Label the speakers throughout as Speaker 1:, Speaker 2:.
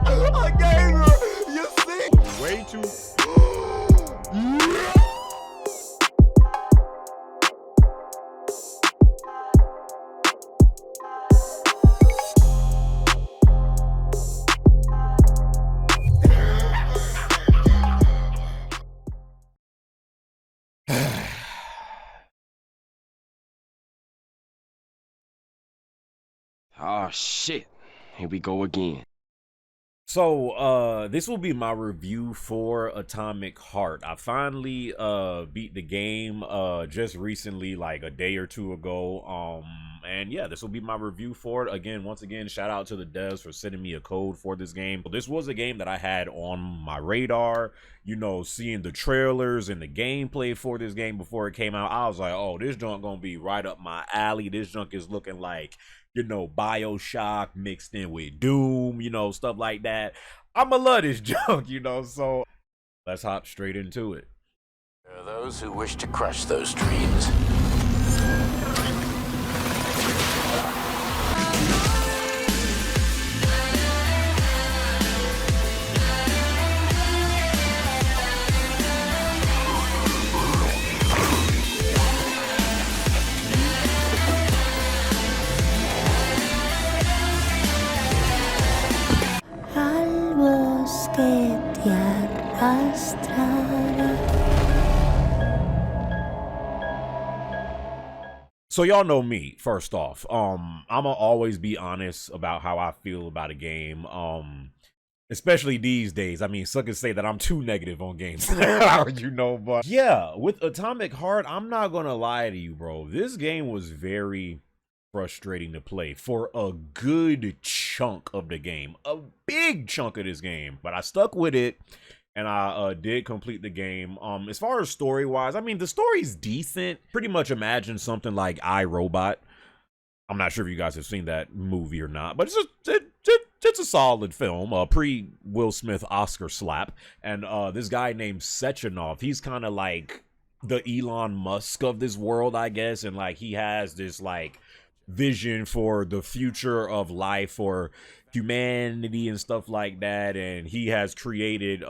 Speaker 1: I gave her. You see?
Speaker 2: Way too.
Speaker 3: Oh shit, here we go again.
Speaker 2: So this will be my review for Atomic Heart. I finally beat the game just recently, like a day or two ago. And yeah, this will be my review for it. Again, once again, shout out to the devs for sending me a code for this game. This was a game that I had on my radar, you know, seeing the trailers and the gameplay for this game before it came out. I was like, oh, this junk gonna be right up my alley. This junk is looking like, you know, BioShock mixed in with Doom, you know, stuff like that. I'ma love this junk, you know, so let's hop straight into it.
Speaker 4: There are those who wish to crush those dreams.
Speaker 2: So y'all know me, first off. I'ma always be honest about how I feel about a game. Especially these days. I mean, suckers say that I'm too negative on games now, you know, but yeah, with Atomic Heart, I'm not gonna lie to you, bro. This game was very frustrating to play for a good chunk of the game, a big chunk of this game, but I stuck with it and I did complete the game. As far as story wise, I mean, the story's decent. Pretty much imagine something like iRobot. I'm not sure if you guys have seen that movie or not, but it's a solid film, pre Will Smith Oscar slap. And this guy named Sechenov, he's kind of like the Elon Musk of this world, I guess, and like he has this like vision for the future of life for humanity and stuff like that, and he has created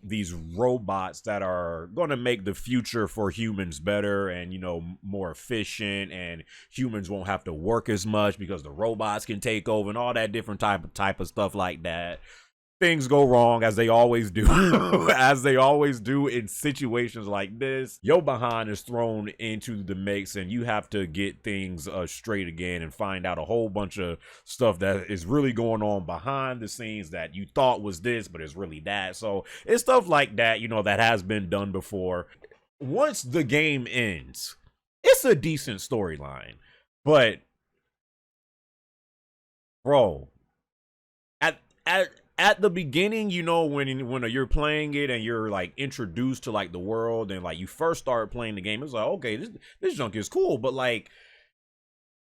Speaker 2: these robots that are going to make the future for humans better and, you know, more efficient, and humans won't have to work as much because the robots can take over and all that different type of stuff like that. Things go wrong, as they always do, as they always do in situations like this. Your behind is thrown into the mix, and you have to get things straight again and find out a whole bunch of stuff that is really going on behind the scenes that you thought was this, but it's really that. So it's stuff like that, you know, that has been done before. Once the game ends, it's a decent storyline, but bro, at the beginning, you know, when you're playing it and you're like introduced to like the world and like you first start playing the game, it's like, okay, this junk is cool, but like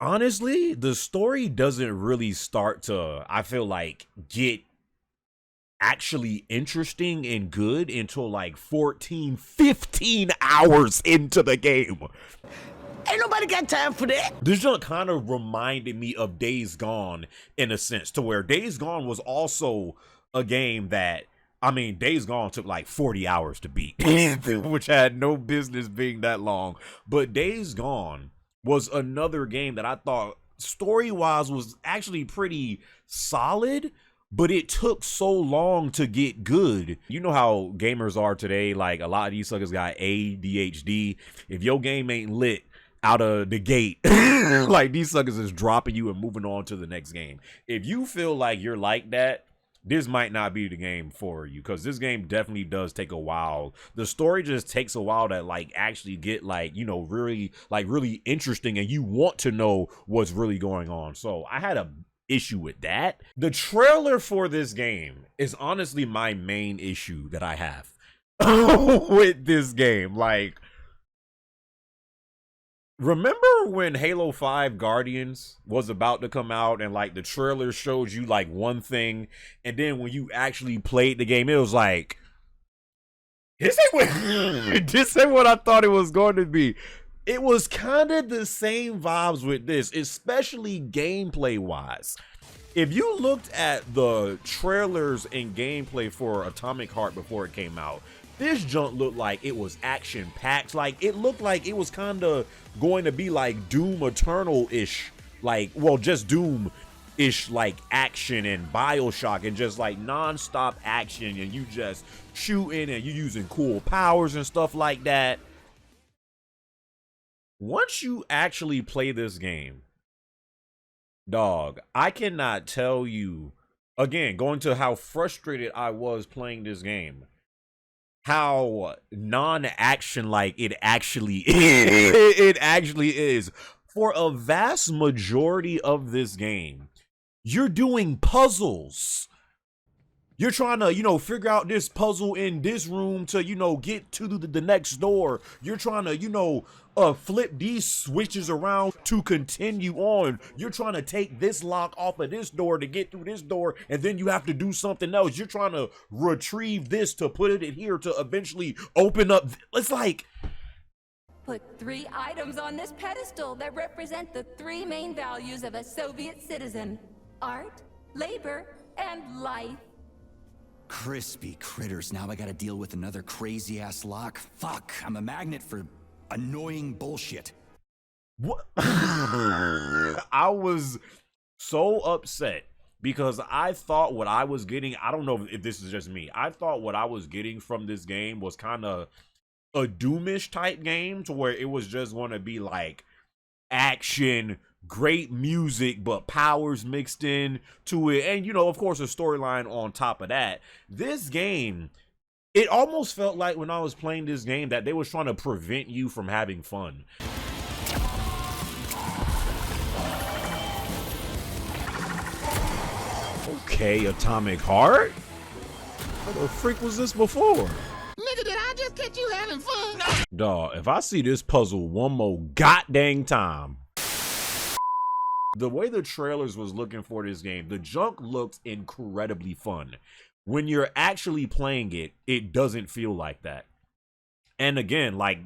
Speaker 2: honestly, the story doesn't really start to, I feel like, get actually interesting and good until like 15 hours into the game.
Speaker 1: Ain't nobody got time for that.
Speaker 2: This junk kind of reminded me of Days Gone in a sense, to where Days Gone was also a game that, I mean, Days Gone took like 40 hours to beat, which had no business being that long. But Days Gone was another game that I thought story-wise was actually pretty solid, but it took so long to get good. You know how gamers are today, like a lot of these suckers got ADHD. If your game ain't lit out of the gate, like these suckers is dropping you and moving on to the next game. If you feel like you're like that, this might not be the game for you, because this game definitely does take a while. The story just takes a while to like actually get like, you know, really interesting, and you want to know what's really going on. So I had a issue with that. The trailer for this game is honestly my main issue that I have with this game. Like, remember when Halo 5 Guardians was about to come out and like the trailer showed you like one thing, and then when you actually played the game, it was like, this ain't what I thought it was going to be. It was kind of the same vibes with this, especially gameplay wise. if you looked at the trailers and gameplay for Atomic Heart before it came out, this junk looked like it was action-packed. Like, it looked like it was kind of going to be like Doom Eternal-ish. Like, well, just Doom-ish, like, action and Bioshock and just, like, non-stop action. And you just shooting and you using cool powers and stuff like that. Once you actually play this game, dog, I cannot tell you, again, going to how frustrated I was playing this game, how non-action like it actually is. It actually is. For a vast majority of this game, you're doing puzzles. You're trying to, you know, figure out this puzzle in this room to, you know, get to the next door. You're trying to, you know, flip these switches around to continue on. You're trying to take this lock off of this door to get through this door, and then you have to do something else. You're trying to retrieve this to put it in here to eventually open up. It's like,
Speaker 5: put 3 items on this pedestal that represent the 3 main values of a Soviet citizen: art, labor, and life.
Speaker 6: Crispy critters. Now I gotta deal with another crazy-ass lock. Fuck, I'm a magnet for annoying bullshit.
Speaker 2: what? I was so upset because I thought what I was getting, I don't know if this is just me, I thought what I was getting from this game was kind of a Doomish type game, to where it was just going to be like action, great music, but powers mixed in to it, and, you know, of course, a storyline on top of that. This game, it almost felt like when I was playing this game that they was trying to prevent you from having fun. Okay, Atomic Heart? What the freak was this before?
Speaker 1: Nigga, did I just catch you having fun?
Speaker 2: Dawg, if I see this puzzle one more goddamn time. The way the trailers was looking for this game, the junk looked incredibly fun. When you're actually playing it, it doesn't feel like that. And again, like,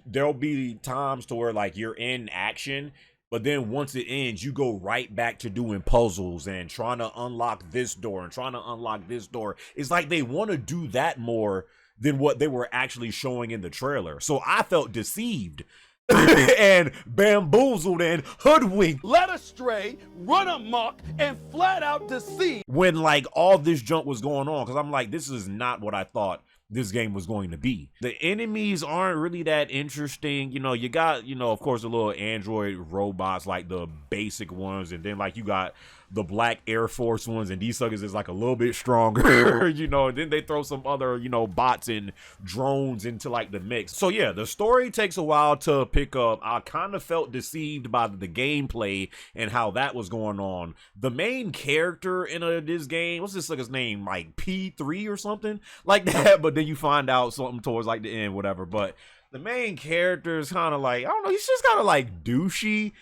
Speaker 2: there'll be times to where, like, you're in action, but then once it ends, you go right back to doing puzzles and trying to unlock this door and trying to unlock this door. It's like they want to do that more than what they were actually showing in the trailer. So I felt deceived and bamboozled and hoodwinked,
Speaker 1: Led astray, run amok, and flat out deceived.
Speaker 2: when, like, all this junk was going on, because I'm like, this is not what I thought this game was going to be. The enemies aren't really that interesting. You know, you got, you know, of course, the little android robots, like the basic ones, and then, like, you got the black Air Force ones, and these suckers is like a little bit stronger, you know, and then they throw some other, you know, bots and drones into like the mix. So yeah, the story takes a while to pick up. I kind of felt deceived by the gameplay and how that was going on. The main character in this game, what's this sucker's name, like P3 or something like that, but then you find out something towards like the end, whatever. But the main character is kind of like, I don't know, he's just kind of like douchey,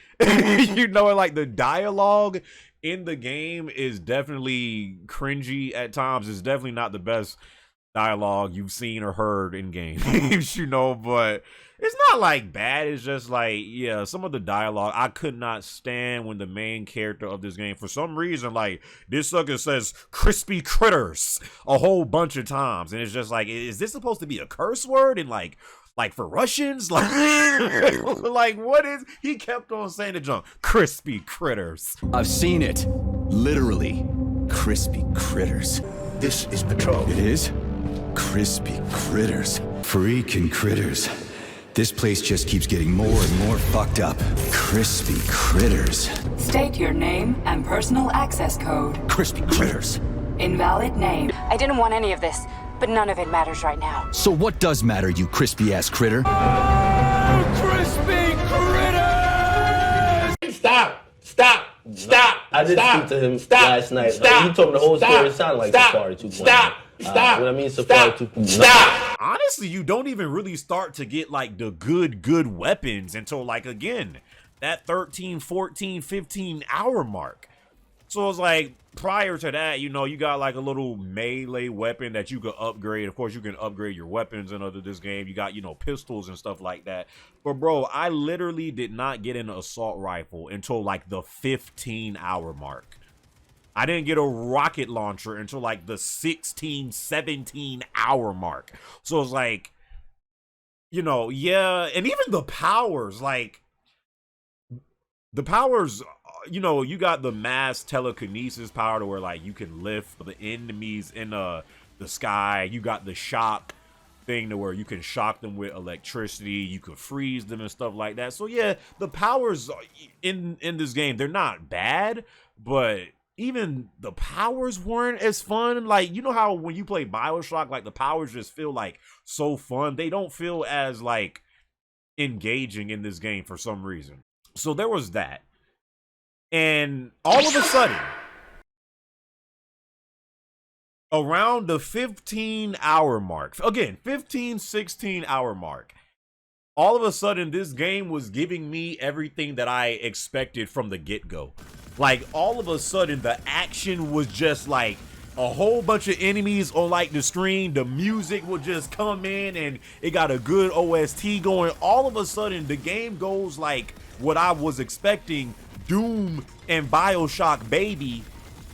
Speaker 2: you know, and like the dialogue in the game is definitely cringy at times. It's definitely not the best dialogue you've seen or heard in games, you know, but it's not like bad. It's just like, yeah, some of the dialogue I could not stand when the main character of this game, for some reason, like, this sucker says crispy critters a whole bunch of times, and it's just like, is this supposed to be a curse word? And like for Russians, like, like, what is, he kept on saying the junk, crispy critters.
Speaker 6: I've seen it. Literally. Crispy critters.
Speaker 1: This is patrol.
Speaker 6: It is? Crispy critters. Freaking critters. This place just keeps getting more and more fucked up. Crispy critters.
Speaker 7: State your name and personal access code.
Speaker 6: Crispy critters.
Speaker 7: Invalid name.
Speaker 8: I didn't want any of this, but none of it matters right now.
Speaker 6: So what does matter, you crispy-ass critter?
Speaker 1: Crispy critters! Stop!
Speaker 9: I did speak to him last night. He told me the whole story. It sounded like Safari 2.0. What I mean, Safari 2.0.
Speaker 2: Honestly, you don't even really start to get like the good weapons until, like, again, that 13, 14, 15 hour mark. So it's like, prior to that, you know, you got like a little melee weapon that you could upgrade. Of course, you can upgrade your weapons in this game. You got, you know, pistols and stuff like that. But bro, I literally did not get an assault rifle until like the 15 hour mark. I didn't get a rocket launcher until like the 16, 17 hour mark. So it's like, you know, yeah. And even the powers, like, the powers, you know, you got the mass telekinesis power to where, like, you can lift the enemies in the sky. You got the shock thing to where you can shock them with electricity. You could freeze them and stuff like that. So, yeah, the powers in this game, they're not bad, but even the powers weren't as fun. Like, you know how when you play BioShock, like, the powers just feel, like, so fun? They don't feel as, like, engaging in this game for some reason. So there was that. And all of a sudden, around the 15-hour mark, again, 15, 16-hour mark, all of a sudden, this game was giving me everything that I expected from the get-go. Like, all of a sudden, the action was just like a whole bunch of enemies on like the screen. The music would just come in and it got a good OST going. All of a sudden, the game goes like what I was expecting, Doom and BioShock baby,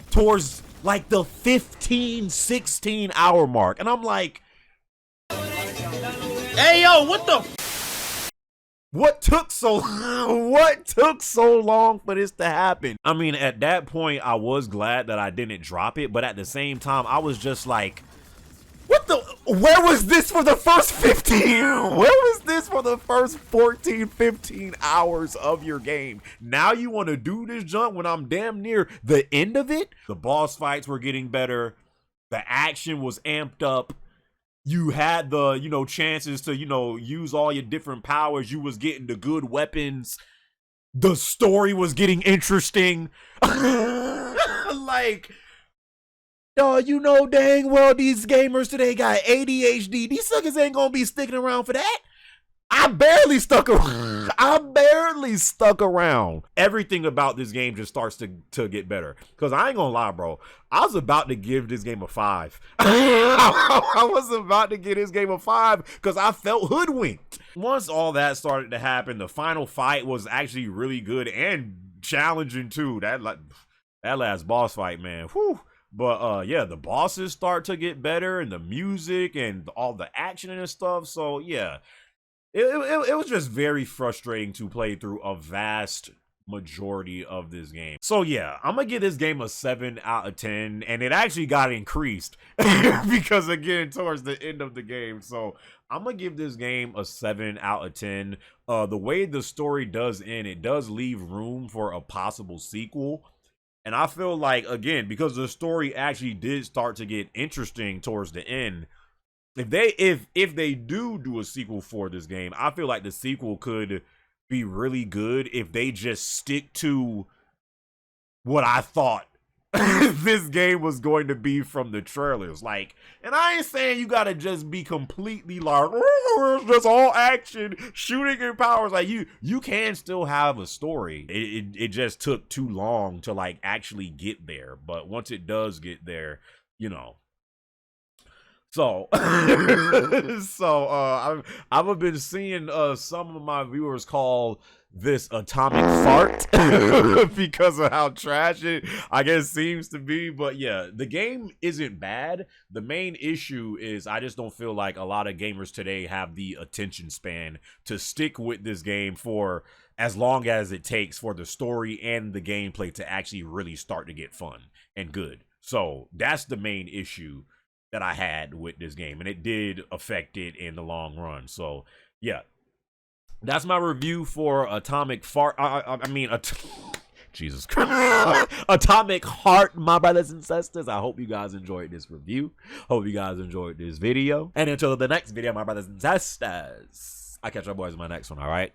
Speaker 2: towards like the 15, 16-hour mark. And I'm like,
Speaker 1: Hey, yo, what the
Speaker 2: what took so long for this to happen? I mean, at that point, I was glad that I didn't drop it, but at the same time, I was just like, where was this for the first 15? Where was this for the first 14, 15 hours of your game? Now you want to do this jump when I'm damn near the end of it? The boss fights were getting better. The action was amped up. You had the, you know, chances to, you know, use all your different powers. You was getting the good weapons. The story was getting interesting. Like, you know dang well these gamers today got ADHD. These suckers ain't gonna be sticking around for that. I barely stuck around. Everything about this game just starts to get better. Because I ain't gonna lie, bro. I was about to give this game a 5. I was about to give this game a 5 because I felt hoodwinked. Once all that started to happen, the final fight was actually really good and challenging too. That last boss fight, man. Whew. But yeah, the bosses start to get better and the music and all the action and stuff. So yeah. It was just very frustrating to play through a vast majority of this game. So yeah, I'm gonna give this game a 7 out of 10, and it actually got increased because again, towards the end of the game. So I'm gonna give this game a 7 out of 10. The way the story does end, it does leave room for a possible sequel. And I feel like, again, because the story actually did start to get interesting towards the end, if they do a sequel for this game, I feel like the sequel could be really good if they just stick to what I thought this game was going to be from the trailers. Like, and I ain't saying you gotta just be completely like, oh, it's just all action, shooting and powers. Like, you can still have a story. It just took too long to like actually get there. But once it does get there, you know. So, I've been seeing some of my viewers call this atomic fart because of how trash it, I guess, seems to be. But yeah, the game isn't bad. The main issue is I just don't feel like a lot of gamers today have the attention span to stick with this game for as long as it takes for the story and the gameplay to actually really start to get fun and good. So that's the main issue that I had with this game, and it did affect it in the long run. So yeah, that's my review for Atomic Fart. Jesus Christ. Atomic Heart, my brothers and sisters. I hope you guys enjoyed this review. Hope you guys enjoyed this video. And until the next video, my brothers and sisters, I'll catch you boys in my next one, all right?